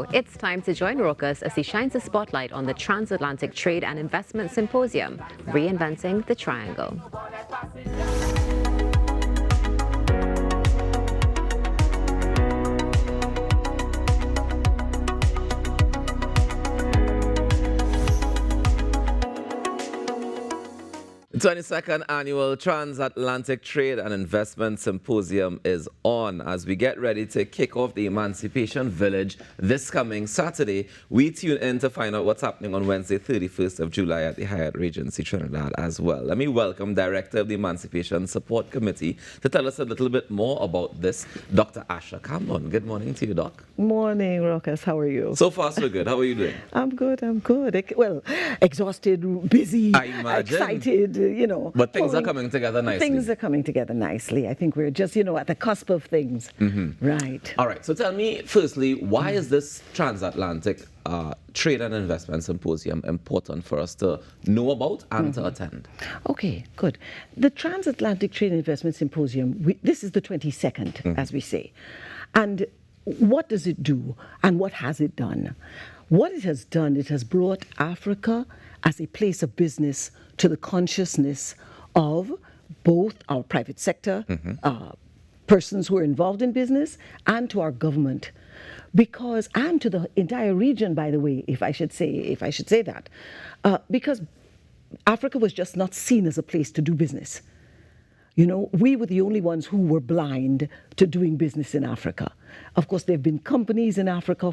Chicago, it's time to join Rokas as he shines a spotlight on the Transatlantic Trade and Investment Symposium, Reinventing the Triangle. The 22nd Annual Transatlantic Trade and Investment Symposium is on. As we get ready to kick off the Emancipation Village this coming Saturday, we tune in to find out what's happening on Wednesday, 31st of July at the Hyatt Regency Trinidad as well. Let me welcome Director of the Emancipation Support Committee to tell us a little bit more about this, Dr. Asha Kambon. Good morning to you, Doc. Morning, Rokas. How are you? So far, so good. How are you doing? I'm good. Well, exhausted, busy, I imagine. Excited, But things are coming together nicely. Things are coming together nicely. I think we're just, at the cusp of things. Mm-hmm. Right. All right. So tell me, firstly, why is this Transatlantic Trade and Investment Symposium important for us to know about and to attend? Okay, good. The Transatlantic Trade and Investment Symposium, this is the 22nd, as we say. And what does it do and what has it done? What it has done, it has brought Africa as a place of business to the consciousness of both our private sector, persons who are involved in business, and to our government. And to the entire region, by the way, if I should say that. Because Africa was just not seen as a place to do business. We were the only ones who were blind to doing business in Africa. Of course, there have been companies in Africa,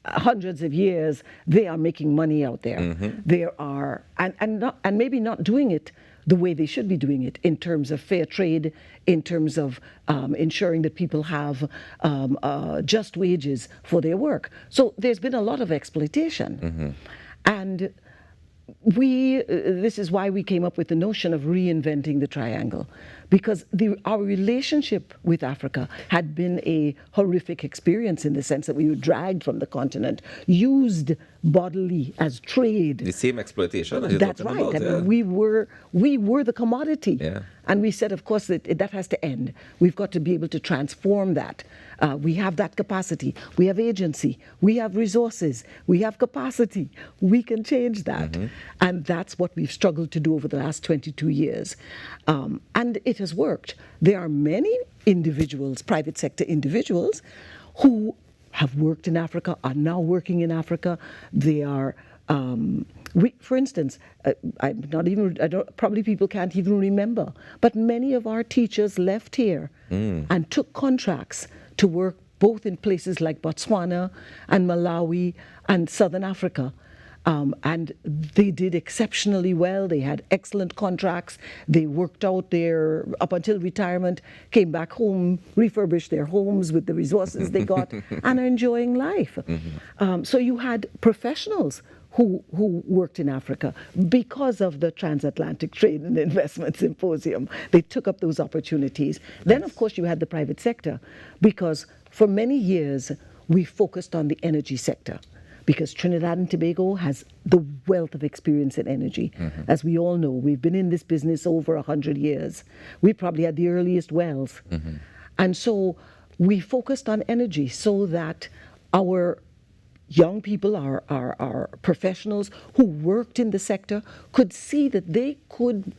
hundreds of years. They are making money out there. There are, and maybe not doing it the way they should be doing it in terms of fair trade, in terms of ensuring that people have just wages for their work. So there's been a lot of exploitation. And this is why we came up with the notion of reinventing the triangle, because our relationship with Africa had been a horrific experience in the sense that we were dragged from the continent, used bodily as trade. The same exploitation that you're That's talking right. about, yeah. We were the commodity. Yeah. And we said, of course, that has to end. We've got to be able to transform that. We have that capacity. We have agency. We have resources. We have capacity. We can change that. And that's what we've struggled to do over the last 22 years. And it has worked. There are many individuals, private sector individuals, who have worked in Africa, are now working in Africa. They are... for instance, probably people can't even remember, but many of our teachers left here and took contracts to work both in places like Botswana and Malawi and Southern Africa. And they did exceptionally well. They had excellent contracts. They worked out there up until retirement, came back home, refurbished their homes with the resources they got, and are enjoying life. So you had professionals who worked in Africa because of the Transatlantic Trade and Investment Symposium. They took up those opportunities. Then, of course, you had the private sector, because for many years we focused on the energy sector, because Trinidad and Tobago has the wealth of experience in energy. As we all know, we've been in this business over 100 years. We probably had the earliest wells. And so we focused on energy so that our young people, our professionals who worked in the sector could see that they could,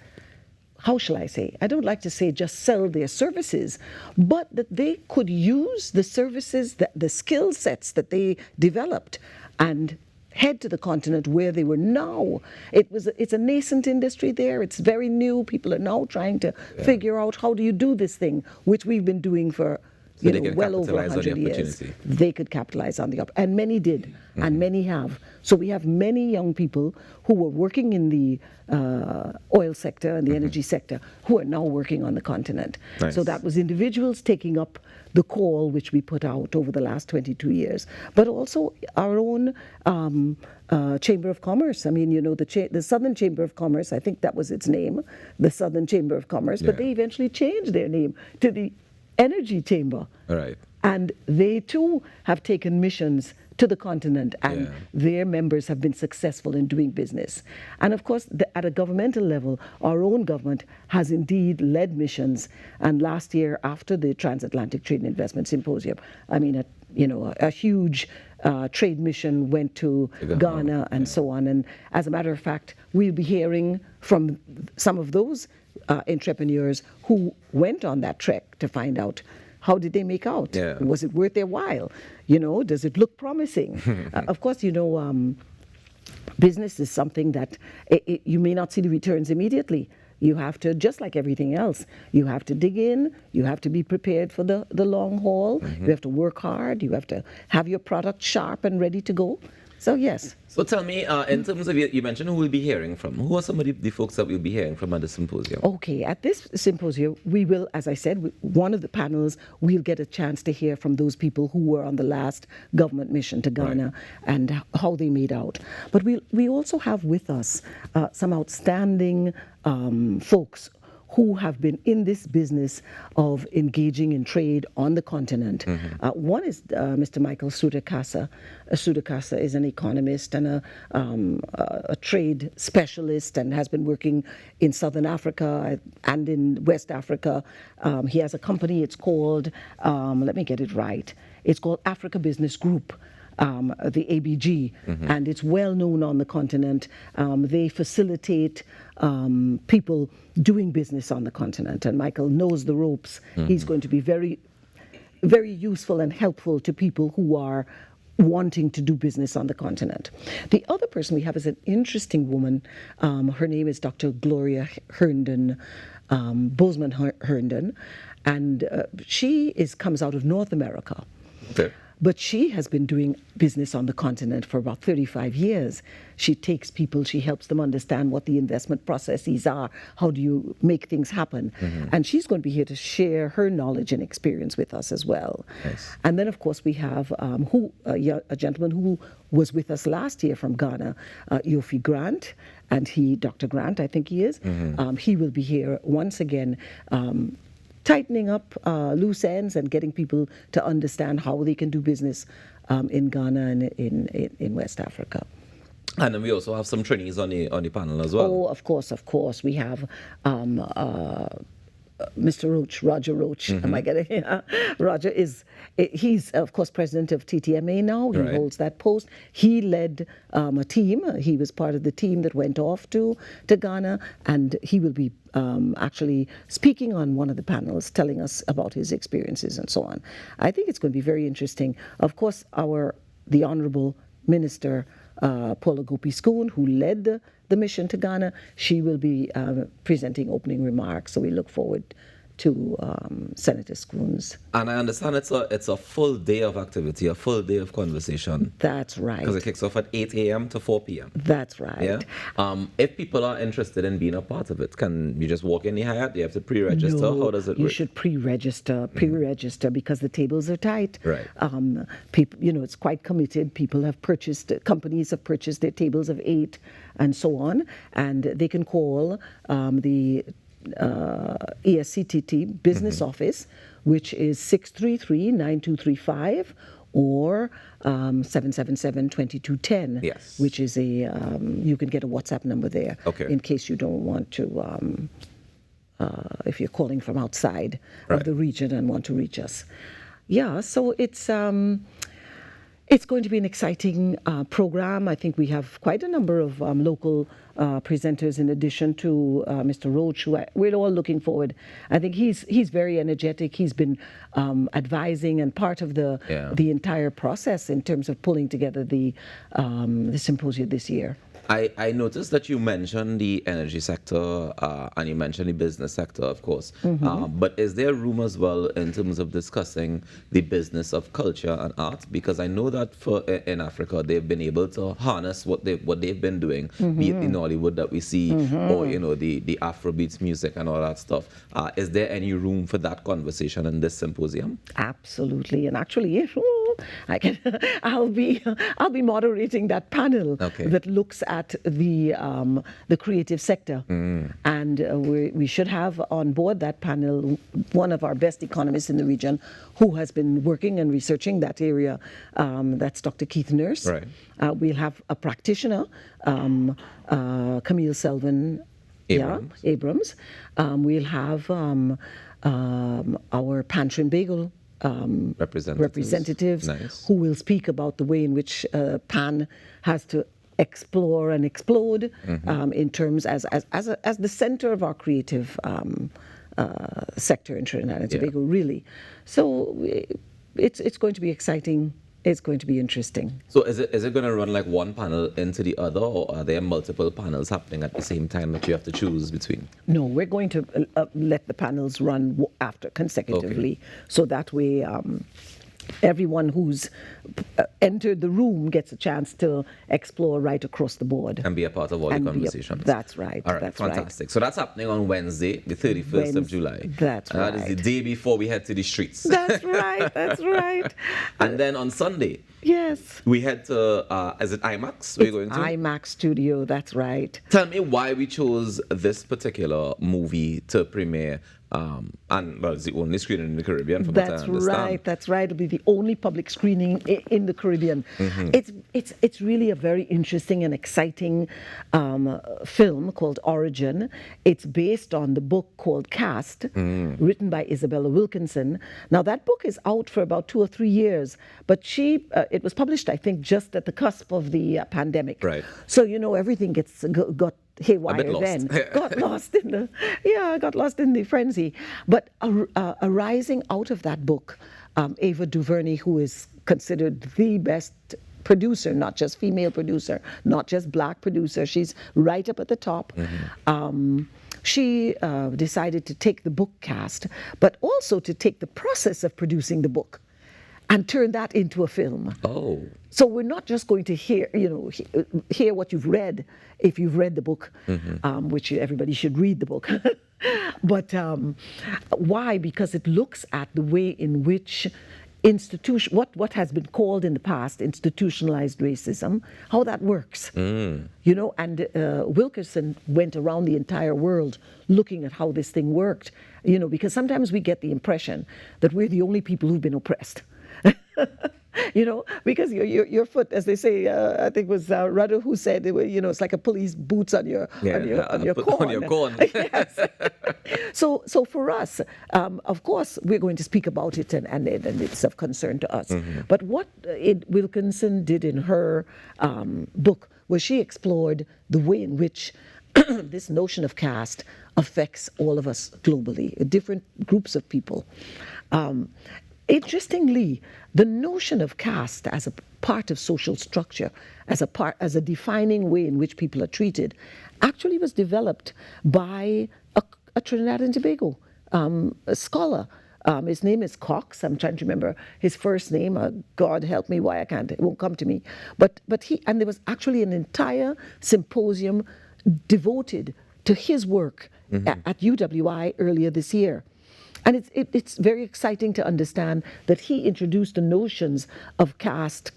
how shall I say, I don't like to say just sell their services, but that they could use the services, the skill sets that they developed and head to the continent where they were now. It's a nascent industry there. It's very new. People are now trying to figure out, how do you do this thing, which we've been doing for well over 100 years. They could capitalize on the opportunity. And many did, and many have. So we have many young people who were working in the oil sector and the energy sector who are now working on the continent. Nice. So that was individuals taking up the call which we put out over the last 22 years, but also our own Chamber of Commerce. I mean, the Southern Chamber of Commerce, I think that was its name, the Southern Chamber of Commerce, but they eventually changed their name to the Energy Chamber. All right. And they too have taken missions to the continent, and their members have been successful in doing business. And of course, at a governmental level, our own government has indeed led missions. And last year, after the Transatlantic Trade and Investment Symposium, a huge trade mission went to Ghana and so on. And as a matter of fact, we'll be hearing from some of those entrepreneurs who went on that trek to find out how did they make out? Yeah. Was it worth their while? Does it look promising? Of course, business is something that you may not see the returns immediately. You have to, just like everything else, you have to dig in, you have to be prepared for the long haul, you have to work hard, you have to have your product sharp and ready to go. So yes. So tell me, in terms of, you mentioned who we'll be hearing from. Who are some of the folks that we'll be hearing from at the symposium? Okay, at this symposium, we will, as I said, one of the panels, we'll get a chance to hear from those people who were on the last government mission to Ghana and how they made out. But we also have with us some outstanding folks who have been in this business of engaging in trade on the continent. One is Mr. Michael Sudakasa. Sudakasa is an economist and a trade specialist and has been working in Southern Africa and in West Africa. He has a company, it's called, let me get it right, it's called Africa Business Group. The ABG, and it's well known on the continent. They facilitate people doing business on the continent, and Michael knows the ropes. He's going to be very, very useful and helpful to people who are wanting to do business on the continent. The other person we have is an interesting woman. Her name is Dr. Gloria Herndon, Bozeman Herndon, and she comes out of North America. Okay. But she has been doing business on the continent for about 35 years. She takes people, she helps them understand what the investment processes are, how do you make things happen. And she's going to be here to share her knowledge and experience with us as well. Nice. And then, of course, we have a gentleman who was with us last year from Ghana, Yofi Grant, and Dr. Grant, I think he is. He will be here once again, tightening up loose ends and getting people to understand how they can do business in Ghana and in West Africa. And then we also have some trainees on the panel as well. Oh, of course. We have Mr. Roach, Roger Roach. Am I getting it? Roger he's of course president of TTMA now. He holds that post. He led a team. He was part of the team that went off to Ghana, and he will be actually speaking on one of the panels, telling us about his experiences and so on. I think it's going to be very interesting. Of course, the Honorable Minister Paula Gopi-Schoon, who led the mission to Ghana, she will be presenting opening remarks. So we look forward to Senator Schoon's. And I understand it's a full day of activity, a full day of conversation. That's right. Because it kicks off at 8 a.m. to 4 p.m. That's right. Yeah. If people are interested in being a part of it, can you just walk in the Hyatt? Do you have to pre-register? No, how does it work? You should pre-register because the tables are tight. Right. People, it's quite committed. Companies have purchased their tables of 8 and so on, and they can call the ESCTT business office, which is 633-9235 or 777-2210. Yes. Which is you can get a WhatsApp number there. Okay. In case you don't want to, if you're calling from outside of the region and want to reach us. Yeah, so it's going to be an exciting program. I think we have quite a number of local presenters in addition to Mr. Roach, who we're all looking forward. I think he's very energetic. He's been advising and part of the entire process in terms of pulling together the symposium this year. I noticed that you mentioned the energy sector and you mentioned the business sector, of course. But is there room as well in terms of discussing the business of culture and art? Because I know that in Africa they've been able to harness what they've been doing, be it the Nollywood that we see, or the Afrobeats music and all that stuff. Is there any room for that conversation in this symposium? Absolutely, and actually, I'll be moderating that panel that looks at the creative sector, and we should have on board that panel one of our best economists in the region who has been working and researching that area. That's Dr. Keith Nurse. Right. We'll have a practitioner, Camille Selvin Abrams. We'll have our Pantry and Bagel representatives Nice. who will speak about the way in which PAN has to explore and explode in terms as the center of our creative sector in Trinidad and Tobago, really. So it's going to be exciting. It's going to be interesting. So is it going to run like one panel into the other, or are there multiple panels happening at the same time that you have to choose between? No, we're going to let the panels run after consecutively, so that way everyone who's entered the room gets a chance to explore right across the board. And be a part of all the conversations. That's right. All right, that's fantastic. Right. So that's happening on Wednesday, the 31st of July. That's right. That is the day before we head to the streets. That's right, that's right. And then on Sunday, yes, we head to, is it IMAX? We're going to? IMAX Studio, that's right. Tell me why we chose this particular movie to premiere. And well, it's the only screening in the Caribbean, from what I understand. That's right. It'll be the only public screening in the Caribbean. It's really a very interesting and exciting film called Origin. It's based on the book called Cast, written by Isabella Wilkinson. Now that book is out for about 2 or 3 years, but it was published, I think, just at the cusp of the pandemic. Right. So everything got haywire lost. then. got lost in the frenzy. But arising out of that book, Ava DuVernay, who is considered the best producer, not just female producer, not just black producer, she's right up at the top. She decided to take the book Cast, but also to take the process of producing the book and turn that into a film. Oh. So we're not just going to hear what you've read, if you've read the book, which everybody should read the book. But why? Because it looks at the way in which what has been called in the past institutionalized racism, how that works. And Wilkerson went around the entire world looking at how this thing worked. Because sometimes we get the impression that we're the only people who've been oppressed. Because your foot, as they say, I think it was Rudder who said, it's like a police boots on your corn. On your corn. Yes. So for us, of course, we're going to speak about it, and it's of concern to us. But what Wilkinson did in her book was she explored the way in which this notion of caste affects all of us globally, different groups of people. Interestingly, the notion of caste as a part of social structure, as a defining way in which people are treated, actually was developed by a Trinidad and Tobago scholar. His name is Cox. I'm trying to remember his first name. God help me, why I can't. It won't come to me. But there was actually an entire symposium devoted to his work at UWI earlier this year. And it's very exciting to understand that he introduced the notions of caste,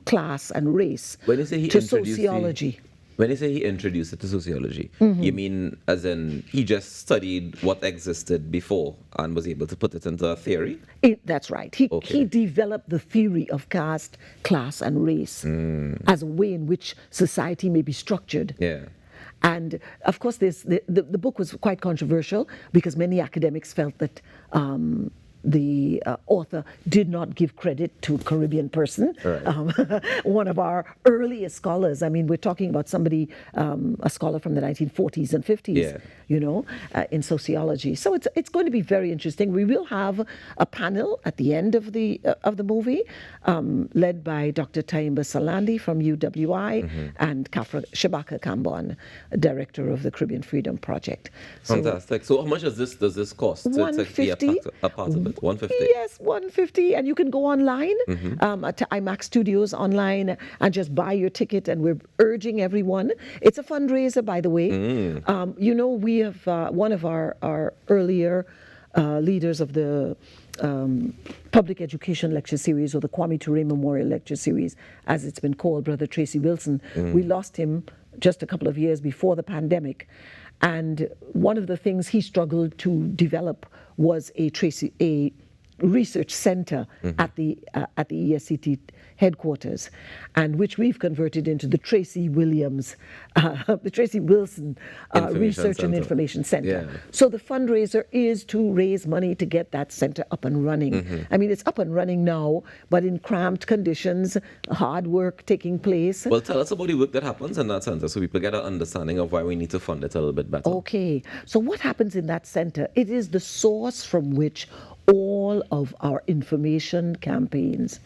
class, and race to sociology. When you say he introduced it to sociology, you mean as in he just studied what existed before and was able to put it into a theory? That's right. He developed the theory of caste, class, and race as a way in which society may be structured. Yeah. And of course, the book was quite controversial because many academics felt that the author did not give credit to a Caribbean person, right. One of our earliest scholars. I mean, we're talking about somebody, a scholar from the 1940s and 50s, in sociology. So it's going to be very interesting. We will have a panel at the end of the movie, led by Dr. Taimba Salandi from UWI and Asha Kambon, director of the Caribbean Freedom Project. Fantastic. So how much does this cost to be a part of it? 150? Yes, 150. And you can go online at IMAX Studios online and just buy your ticket. And we're urging everyone. It's a fundraiser, by the way. We have one of our earlier leaders of the Public Education Lecture Series, or the Kwame Ture Memorial Lecture Series, as it's been called, Brother Tracy Wilson. We lost him just a couple of years before the pandemic. And one of the things he struggled to develop was a research center at the ESCT headquarters, and which we've converted into the Tracy Wilson Research and Center. Information Center. Yeah. So the fundraiser is to raise money to get that center up and running. I mean, it's up and running now, but in cramped conditions, hard work taking place. Well, tell us about the work that happens in that center so people get an understanding of why we need to fund it a little bit better. Okay, so what happens in that center? It is the source from which all of our information campaigns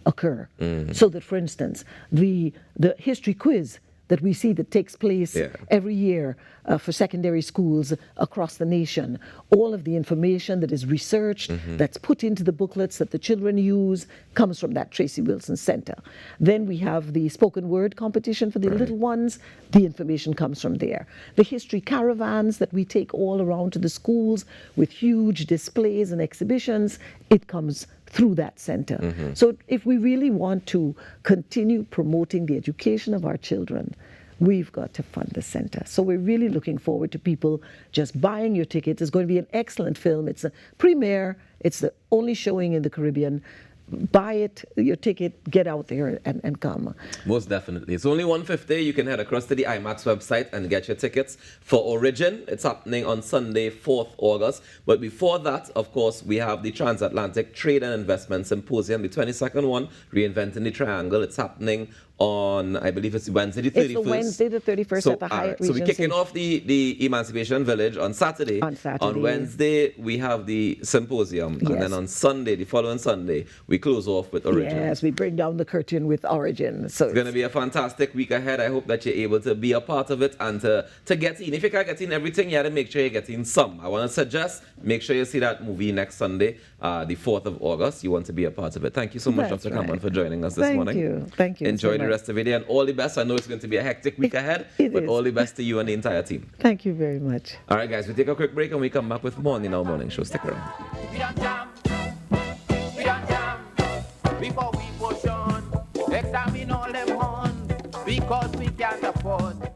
occur. So that, for instance, the history quiz that we see that takes place every year for secondary schools across the nation, all of the information that is researched, that's put into the booklets that the children use, comes from that Tracy Wilson Center. Then we have the spoken word competition for the little ones. The information comes from there. The history caravans that we take all around to the schools with huge displays and exhibitions, it comes through that center. So if we really want to continue promoting the education of our children, we've got to fund the center. So we're really looking forward to people just buying your tickets. It's going to be an excellent film. It's a premiere. It's the only showing in the Caribbean. Buy it, your ticket, get out there and come. Most definitely. It's only $150. You can head across to the IMAX website and get your tickets for Origin. It's happening on Sunday, 4th August. But before that, of course, we have the Transatlantic Trade and Investment Symposium, the 22nd one, Reinventing the Triangle. It's happening on, I believe it's Wednesday the 31st. It's the Wednesday the 31st at the Hyatt Regency. So we're kicking off the Emancipation Village on Saturday. On Wednesday, we have the symposium. And then on Sunday, the following Sunday, we close off with Origin. Yes, we bring down the curtain with Origin. So it's going to be a fantastic week ahead. I hope that you're able to be a part of it and to get in. If you can't get in everything, you have to make sure you're getting some. I want to suggest, make sure you see that movie next Sunday, the 4th of August. You want to be a part of it. Thank you so much, Dr. Kambon, for joining us this morning. Thank you. Enjoy the rest of the day and all the best. I know it's going to be a hectic week ahead, but all the best to you and the entire team. Thank you very much. All right, guys, we take a quick break and we come back with more in our morning show. Stick around. Before we push on, examine all them horns, because we can't afford